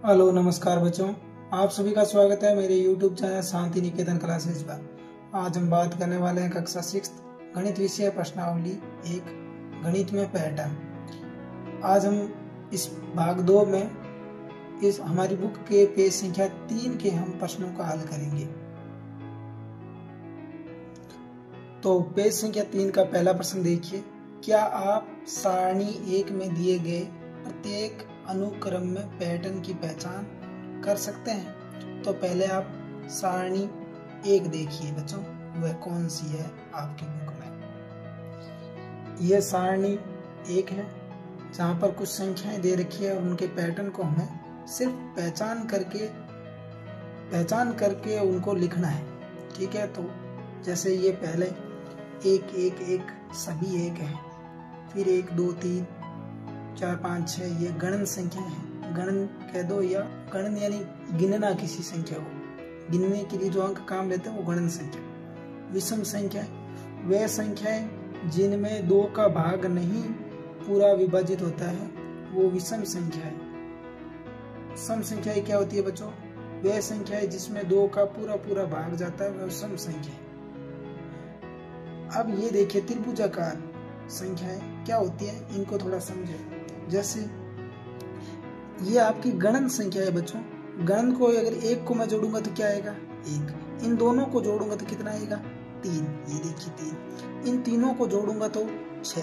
Hello नमस्कार बच्चों, आप सभी का स्वागत है मेरे YouTube channel Shanti Niketan classes पर। आज हम बात करने वाले हैं कक्षा 6 गणित विषय प्रश्नावली 1 गणित में पैटर्न। आज हम इस भाग 2 में इस हमारी बुक के पेज संख्या 3 के हम प्रश्नों का हल करेंगे। तो पेज संख्या 3 का पहला प्रश्न देखिए, क्या आप सारणी 1 में दिए गए प्रत्येक अनुक्रम में पैटर्न की पहचान कर सकते हैं? तो पहले आप सारणी 1 देखिए बच्चों, वह कौन सी है आपकी बुक में। यह सारणी 1 है जहां पर कुछ संख्याएं दे रखी है और उनके पैटर्न को हमें सिर्फ पहचान करके उनको लिखना है। ठीक है, तो जैसे ये पहले 1 1 1 सभी 1 है, फिर 1 2 3 4 5 6 ये गणन संख्या है। गणन कह दो या गणन यानी गिनना किसी संख्या को, गिनने के लिए जो अंक काम लेते हैं वो गणन संख्या। विषम संख्या वे संख्याएं जिनमें 2 का भाग नहीं पूरा विभाजित होता है वो विषम संख्या है। सम संख्याएं क्या होती है बच्चों? वे संख्याएं जिसमें 2 का पूरा भाग जाता है वह सम संख्या है। अब ये देखिए त्रिभुजाकार संख्याएं क्या होती है, इनको थोड़ा समझे। जैसे ये आपकी गणन संख्या है बच्चों। गणन को अगर 1 को मैं जोड़ूंगा तो क्या आएगा? 1। इन दोनों को जोड़ूंगा तो कितना आएगा? 3। ये देखिए 3। इन तीनों को जोड़ूंगा तो 6,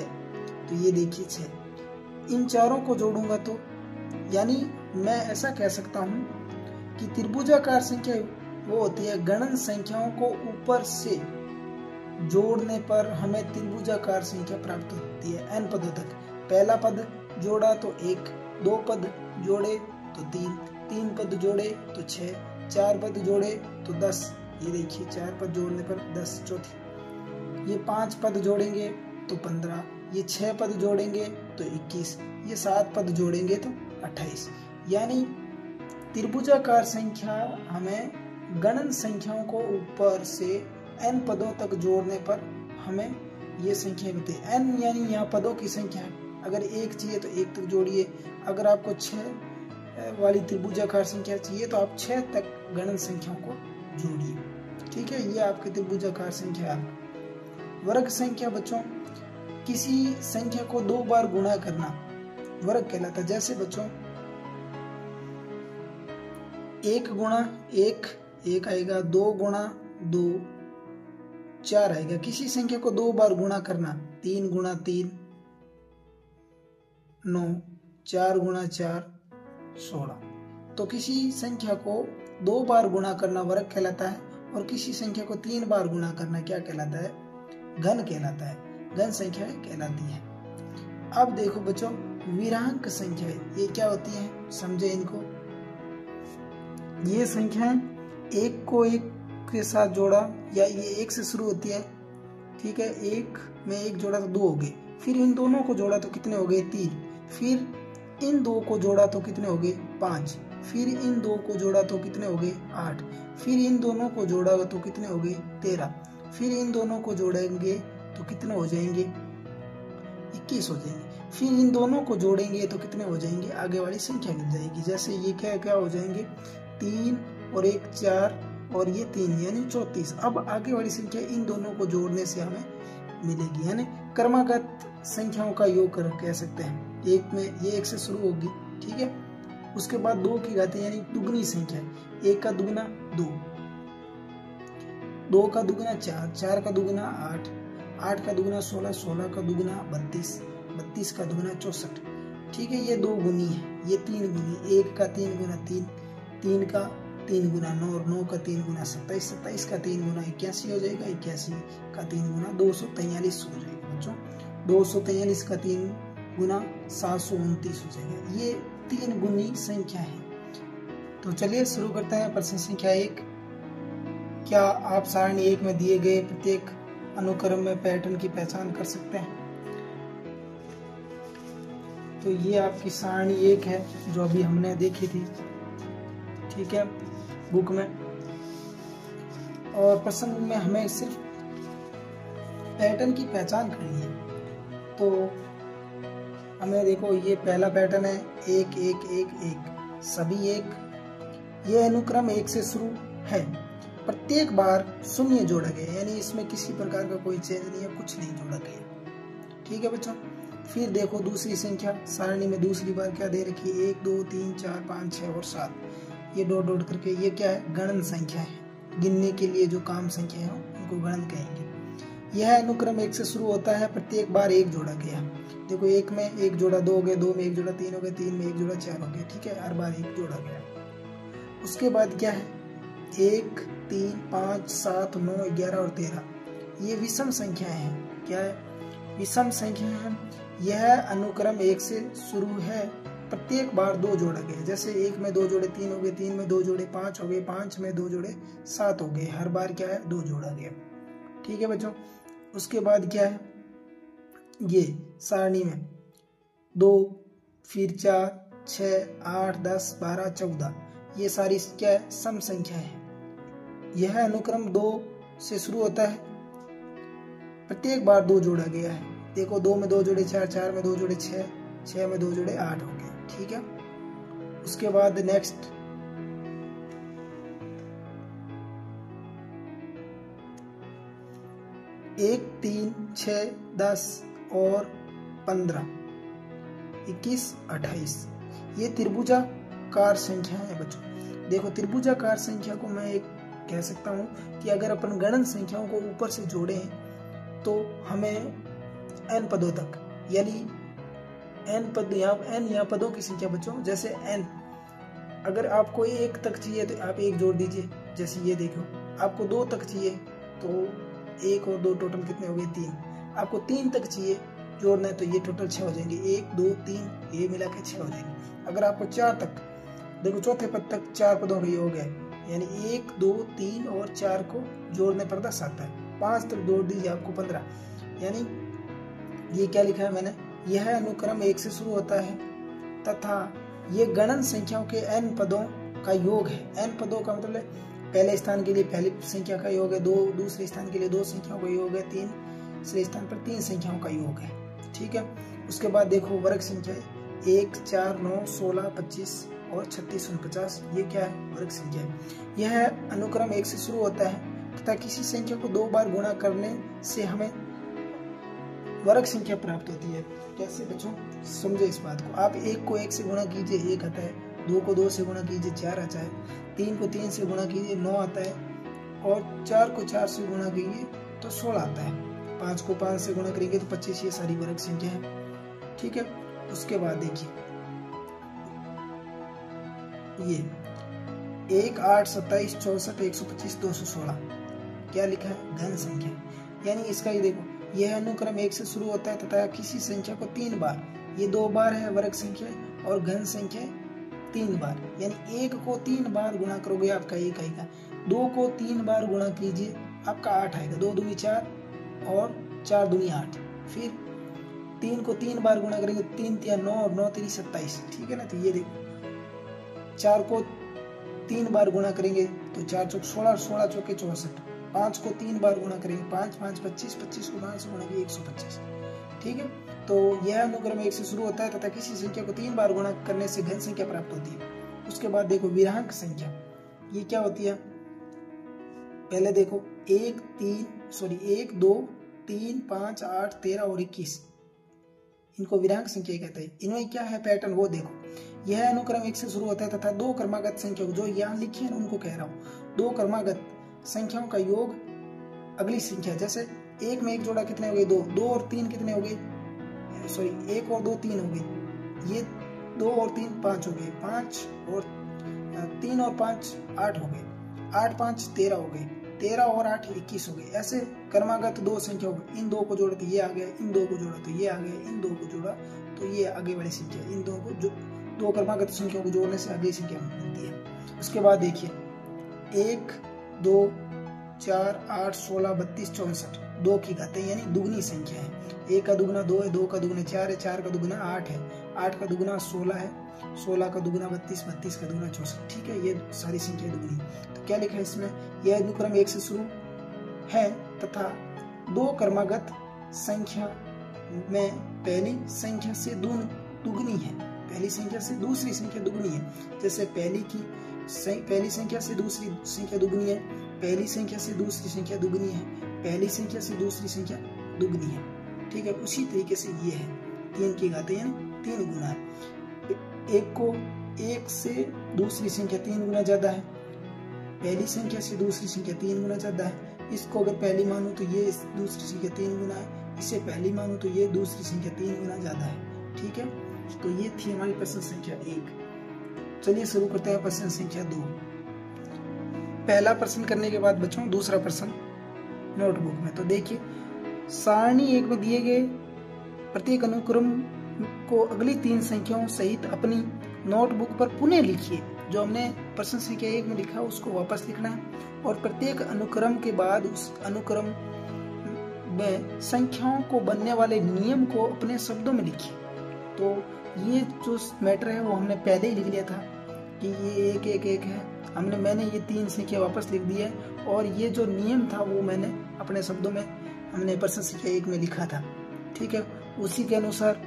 तो ये देखिए 6। इन चारों को जोड़ूंगा तो, यानी मैं ऐसा कह सकता हूं कि त्रिभुजाकार संख्या वो होती है गणन संख्याओं को ऊपर से जोड़ने पर हमें त्रिभुजाकार संख्या प्राप्त होती है n पदों तक। पहला पद जोड़ा तो 1, 2 पद जोड़े तो 3, 3 पद जोड़े तो 6, 4 पद जोड़े तो 10। ये देखिए 4 पद जोड़ने पर 10 चौथी। ये 5 पद जोड़ेंगे तो 15, ये 6 पद जोड़ेंगे तो 21, ये 7 पद जोड़ेंगे तो 28। यानी त्रिभुजाकार संख्या हमें गणन संख्याओं को ऊपर से n पदों तक जोड़ने पर हमें ये संख्या मिलती है। n यानी यहाँ पदों की संख्या है। अगर 1 चाहिए तो 1 तक जोड़िए, अगर आपको 6 वाली त्रिभुजाकार संख्या चाहिए तो आप 6 तक गणन संख्याओं को जोड़िए। ठीक है, ये आपकी त्रिभुजाकार संख्या है। वर्ग संख्या बच्चों, किसी संख्या को 2 बार गुणा करना वर्ग कहलाता है। जैसे बच्चों 1 गुणा 1 1 आएगा, 2 गुणा 2 4 आएगा। किसी संख्या को 2 बार गुणा करना 3 गुणा 3 9, 4 गुणा 4 16। तो किसी संख्या को 2 बार गुणा करना वर्ग कहलाता है और किसी संख्या को 3 बार गुणा करना क्या कहलाता है? घन कहलाता है, घन संख्या कहलाती है। अब देखो बच्चों विरांक संख्या ये क्या होती है, समझे इनको। ये संख्याएं 1 को 1 के साथ जोड़ा या ये 1 से शुरू होती है। ठीक है, 1 में 1 जोड़ा तो 2 हो गए, फिर इन दोनों को जोड़ा तो कितने हो गए? 3। फिर इन 2 को जोड़ा तो कितने हो गए? 5। फिर इन 2 को जोड़ा तो कितने हो गए? 8। फिर इन दोनों को जोड़ा तो कितने हो गए? 13। फिर इन दोनों को जोड़ेंगे तो कितने हो जाएंगे? 21 हो जाएंगे। फिर इन दोनों को जोड़ेंगे तो कितने हो जाएंगे? आगे वाली संख्या मिल जाएगी। जैसे ये क्या हो जाएंगे? 3 और 1 4 और ये 3 यानी 34। अब आगे वाली संख्या इन दोनों को जोड़ने से हमें मिलेगी, यानी क्रमागत संख्याओं का योग कह सकते हैं। 1 में ये 1 से शुरू होगी, ठीक है। उसके बाद 2 की घाती यानी दुगनी संख्या, 1 का दुगना 2, 2 का दुगना 4, 4 का दुगना 8, 8 का दुगना 16, 16 का दुगना 32, 32 का दुगना 64। ठीक है, ये 2 गुनी है, ये 3 गुनी। 1 का 3 गुना 3, 3 का 3 गुना 9 और 9 का 3 गुना 27, 27 का 3 गुना 81 हो जाएगा, 81 का 3 गुना 243 हो जाएगा बच्चों। 243 का 3 गुना 729 हो जाएगा। ये 3 गुनी संख्या है। तो चलिए शुरू करते हैं प्रश्न संख्या 1। क्या आप सारणी 1 में दिए गए प्रत्येक अनुक्रम में पैटर्न की पहचान कर सकते हैं? तो ये आपकी सारणी 1 है जो अभी हमने देखी थी, ठीक है, बुक में। और प्रश्न में हमें सिर्फ पैटर्न की पहचान करनी है। तो हमें देखो ये पहला पैटर्न है 1 1 1 1, सभी एक। यह अनुक्रम 1 से शुरू है, प्रत्येक बार शून्य जोड़ा गया, यानी इसमें किसी प्रकार का कोई चेंज नहीं है, कुछ नहीं जोड़ा गया। ठीक है बच्चों। फिर देखो दूसरी संख्या सारणी में दूसरी बार क्या दे रखी है, 1 2 3 4 5 6 और 7, ये डॉट डॉट करके, ये क्या है, गणन संख्या है। गिनने के लिए जो काम संख्या है उनको गणन कहेंगे। यह अनुक्रम 1 से शुरू होता है, प्रत्येक बार 1 जोड़ा गया। देखो 1 में 1 जोड़ा 2 हो गए, 2 में 1 जोड़ा 3 हो गए, 3 में 1 जोड़ा 4 हो गए। ठीक है, हर बार 1 जोड़ा गया। उसके बाद क्या है, 1 3 5 7 9 11 और 13, ये विषम संख्याएं हैं। क्या है, विषम संख्या है। यह अनुक्रम 1 से शुरू है, प्रत्येक बार 2 जोड़ा गया। जैसे 1 में 2 जोड़े 3 हो गए, 3 में 2 जोड़े 5 हो गए, 5 में 2 जोड़े 7 हो गए। हर बार क्या है, 2 जोड़ा गया। ठीक है बच्चों। उसके बाद क्या है, ये सारणी में 2 फिर 4 6 8 10 12 14, ये सारी क्या है, सम संख्या है। यह अनुक्रम 2 से शुरू होता है, प्रत्येक बार 2 जोड़ा गया है। देखो 2 में 2 जोड़े 4, 4 में 2 जोड़े 6, 6 में 2 जोड़े 8 हो गए। ठीक है। उसके बाद नेक्स्ट 1 3 6 10 और 15 21 28, ये त्रिभुजाकार संख्या है बच्चों। देखो त्रिभुजाकार संख्या को मैं एक कह सकता हूं कि अगर अपन गणन संख्याओं को ऊपर से जोड़ें तो हमें n पदों तक, यानी n पद, यहाँ पदों की संख्या बच्चों, जैसे n, अगर आपको 1 तक चाहिए तो आप 1 जोड़ दीजिए। जैसे ये देखो, आपको 2 तक चाहिए तो 1 और 2 टोटल कितने हो गए, 3। आपको 3 तक चाहिए जोड़ना है तो ये टोटल 6 हो जाएंगे, 1 2 3, ये मिला के 6 हो जाएंगे। अगर आपको 4 तक, देखो चौथे पद तक 4 पदों का योग है, यानी 1 2 3 और 4 को जोड़ने पर 10 आता है। 5 तक जोड़ दीजिए, आपको 15। यानी ये क्या लिखा है मैंने, यह अनुक्रम 1 से शुरू होता है तथा ये गणन संख्याओं के n पदों का योग है। n पदों का मतलब है पहले स्थान के लिए पहली संख्या का योग है, 2 दूसरे स्थान के लिए 2 संख्याओं का योग है, 3 तीसरे स्थान पर 3 संख्याओं का योग है। ठीक है। उसके बाद देखो वर्ग संख्या 1 4 9 16 25 और 36 49, ये क्या है, वर्ग संख्या है। यह अनुक्रम 1 से शुरू होता है तथा किसी संख्या को 2 बार गुणा करने से हमें वर्ग संख्या प्राप्त होती है। कैसे बच्चों, समझे इस बात को। आप 1 को 1 से गुणा कीजिए, 1 आता है। 2 को 2 से गुणा कीजिए, 4 आता है। 3 को 3 से गुणा कीजिए, 9 आता है। और 4 को 4 से गुणा कीजिए तो 16 आता है। 5 को 5 से गुणा करेंगे तो 25, ये सारी वर्ग संख्या है। ठीक है। उसके बाद देखिए ये 1 8 27 64 125 216, क्या लिखा है, घन संख्या। यानी इसका ही देखो, यह अनुक्रम 1 से शुरू होता है तथा किसी संख्या को 3 बार, ये 2 बार है वर्ग संख्या, और घन संख्या 3 बार, यानी 1 को 3 बार गुणा करोगे आपका 1 आएगा। 2 को 3 बार गुणा कीजिए, आपका 8 आएगा। 2 दूनी 4 और 4 दूनी 8। फिर 3 को 3 बार गुणा करेंगे, 3 3 9 और 9 3 27। ठीक है ना। तो ये देखो 4 को 3 बार गुणा करेंगे तो 4 चौक 16 और 16 चौके 64। 5 को 3 बार गुणा करेंगे, 5 5 25, 25 को 5 से गुणा किए 125। ठीक है। तो यह अनुक्रम 1 से शुरू होता है तथा किसी संख्या को 3 बार गुणा करने से घन संख्या प्राप्त होती है। उसके बाद देखो विरांक संख्या, ये क्या होती है, पहले देखो 1 2 3 5 8 13 और 21, इनको विरांक संख्या कहते हैं। इनमें क्या है पैटर्न वो देखो। यह अनुक्रम 1 से शुरू होता है तथा 2 क्रमागत संख्या, जो यहाँ लिखी है उनको कह रहा हूँ, 2 क्रमागत संख्याओं का योग अगली संख्या। जैसे 1 में 1 जोड़ा कितने हो गए, 2, 2 और 3 कितने हो गए, 1 और 2 3 हो गए। ये 2 और 3 5 हो गए, 5 और 3 और 5 8 हो गए, 8 5 13 हो गए, 13 और 8 21 हो गए। ऐसे क्रमागत 2 संख्या हो गई। इन 2 को जोड़ा तो ये आ गया, इन 2 को जोड़ा तो ये आ गया, इन 2 को जोड़ा तो ये आगे वाली संख्या। इन 2 को 2 क्रमागत संख्याओं को जोड़ने से अगली संख्या मिलती है। उसके बाद देखिए 1 2 4 8 16 32 64, 2 की घातें यानी दुगनी संख्या है। 1 का दुगना 2 है, 2 का दुगना 4 है, 4 का दुगना 8 है, 8 का दुगना 16 है, 16 का दुगना 32, 32 का दुगना 64। ठीक है। ये सारी संख्या दुगनी। तो क्या लिखा है इसमें, यह अनुक्रम 1 से शुरू है तथा 2 क्रमागत संख्या में पहली संख्या से दुगनी है। पहली संख्या से दूसरी संख्या दुगनी है। जैसे पहली संख्या से दूसरी संख्या दुगनी है, पहली संख्या से दूसरी संख्या दुगनी है, पहली संख्या से दूसरी संख्या दुगनी है। ठीक है, उसी तरीके से ये है 3 की घात यानी 3 गुना है। एक को एक से दूसरी संख्या 3 गुना ज्यादा है, पहली संख्या से दूसरी संख्या 3 गुना ज्यादा है। इसको अगर पहली मानूं तो ये दूसरी संख्या 3 गुना है, इसे पहली मानूं तो ये दूसरी संख्या 3 गुना ज्यादा है। ठीक है, तो ये थी हमारी प्रश्न संख्या 1। चलिए शुरू करते हैं प्रश्न संख्या 2। पहला प्रश्न करने के बाद बच्चों दूसरा प्रश्न नोटबुक में। तो देखिए, सारणी 1 में दिए गए प्रत्येक अनुक्रम को अगली 3 संख्याओं सहित अपनी नोटबुक पर पुनः लिखिए। जो हमने प्रश्न संख्या 1 में लिखा उसको वापस लिखना है और प्रत्येक अनुक्रम के बाद उस अनुक्रम में संख्याओं को बनने वाले नियम को अपने शब्दों में लिखिए। तो ये जो मैटर है वो हमने पहले ही लिख लिया था कि ये 1 1 1 है। मैंने ये 3 संख्या वापस लिख दी है और ये जो नियम था वो मैंने अपने शब्दों में हमने प्रश्न संख्या 1 में लिखा था। ठीक है, उसी के अनुसार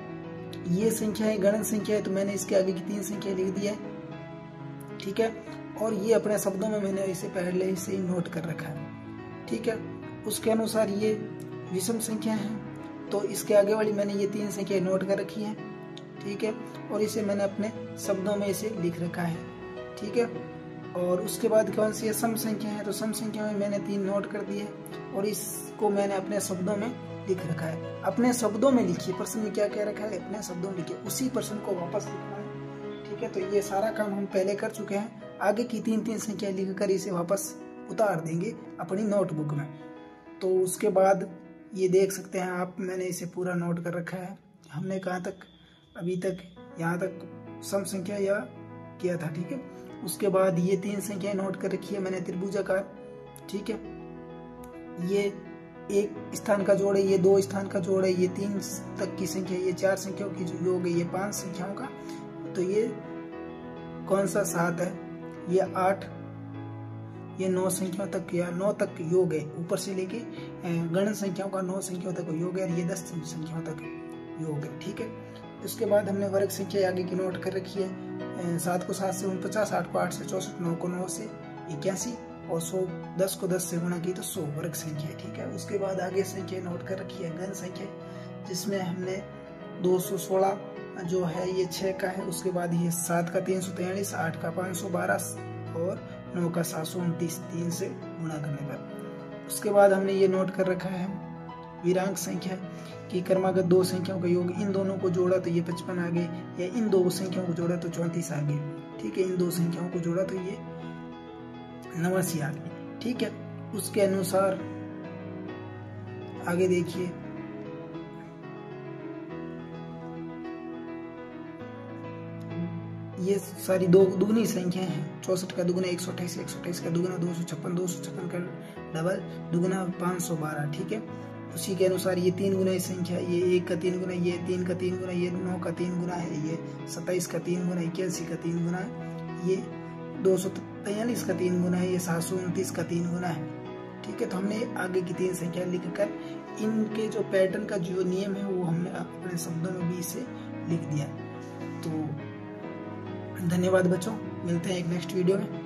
ये संख्या है गणन संख्या है, तो मैंने इसके आगे की 3 संख्या लिख दी है। ठीक है, और ये अपने शब्दों में मैंने इसे पहले से ही नोट कर रखा है। ठीक है, उसके अनुसार ये विषम संख्या है, तो इसके आगे वाली मैंने ये 3 संख्या नोट कर रखी है। ठीक है, और इसे मैंने अपने शब्दों में इसे लिख रखा है। ठीक है, और उसके बाद कौन सी सम संख्या है, तो सम संख्या में मैंने 3 नोट कर दी है और इसको मैंने अपने शब्दों में लिख रखा है। अपने शब्दों में लिखिए, प्रश्न में क्या कह रखा है अपने शब्दों में लिखिए, उसी प्रश्न को वापस लिखना है। ठीक है, तो ये सारा काम हम पहले कर चुके हैं। आगे की 3 संख्या लिखकर इसे वापस उतार देंगे अपनी नोटबुक में। तो उसके बाद ये देख सकते हैं आप, मैंने इसे पूरा नोट कर रखा है। हमने कहाँ तक अभी तक यहाँ तक सम संख्या या किया था। ठीक है, उसके बाद ये 3 संख्याएं नोट कर रखी है मैंने त्रिभुजाकार। ठीक है, ये 1 स्थान का जोड़ है, ये 2 स्थान का जोड़ है, ये 3 तक की संख्या, ये 4 संख्याओं की जो योग है, ये 5 संख्याओं का। तो ये कौन सा 7 है, ये 8, ये 9 संख्याओं तक या 9 तक योग है, ऊपर से लेके गणन संख्याओं का 9 संख्याओं तक योग है और ये 10 संख्याओं तक योग है। ठीक है, उसके बाद हमने वर्ग संख्या आगे की नोट कर रखी है। 7 को 7 से 49, 8 को 8 से 64, 9 को 9 से 81 और 10 को 10 से गुणा की तो 100 वर्ग संख्या है। ठीक है, उसके बाद आगे संख्या नोट कर रखी है गण संख्या, जिसमें हमने 216 जो है ये 6 का है। उसके बाद ये 7 का 343, 8 का 512 और 9 का 729 3 से गुणा करने पर। उसके बाद हमने ये नोट कर रखा है वीरांक संख्या की क्रमागत 2 संख्याओं का योग, इन दोनों को जोड़ा तो ये 55 आ गए, या इन 2 संख्याओं को जोड़ा तो 34 आ गए। ठीक है, इन 2 संख्याओं को जोड़ा तो ये 89 आ गए। ठीक है, उसके अनुसार आगे देखिए, ये सारी 2 दुगनी संख्या है। 64 का दुगुना 128, 128 का दुगुना 256, 256 का डबल दुगुना 512। ठीक है, उसी के अनुसार ये 3 गुना संख्या, ये 1 का 3 गुना, ये 3 का 3 गुना, ये 9 का 3 गुना है, ये 27 का 3 गुना, 81 का 3 गुना है, ये 243 का 3 गुना है, ये 729 का 3 गुना है। ठीक है, तो हमने आगे की 3 संख्या लिखकर इनके जो पैटर्न का जो नियम है वो हमने अपने शब्दों में भी इसे लिख दिया। तो धन्यवाद बच्चों, मिलते हैं एक नेक्स्ट वीडियो में।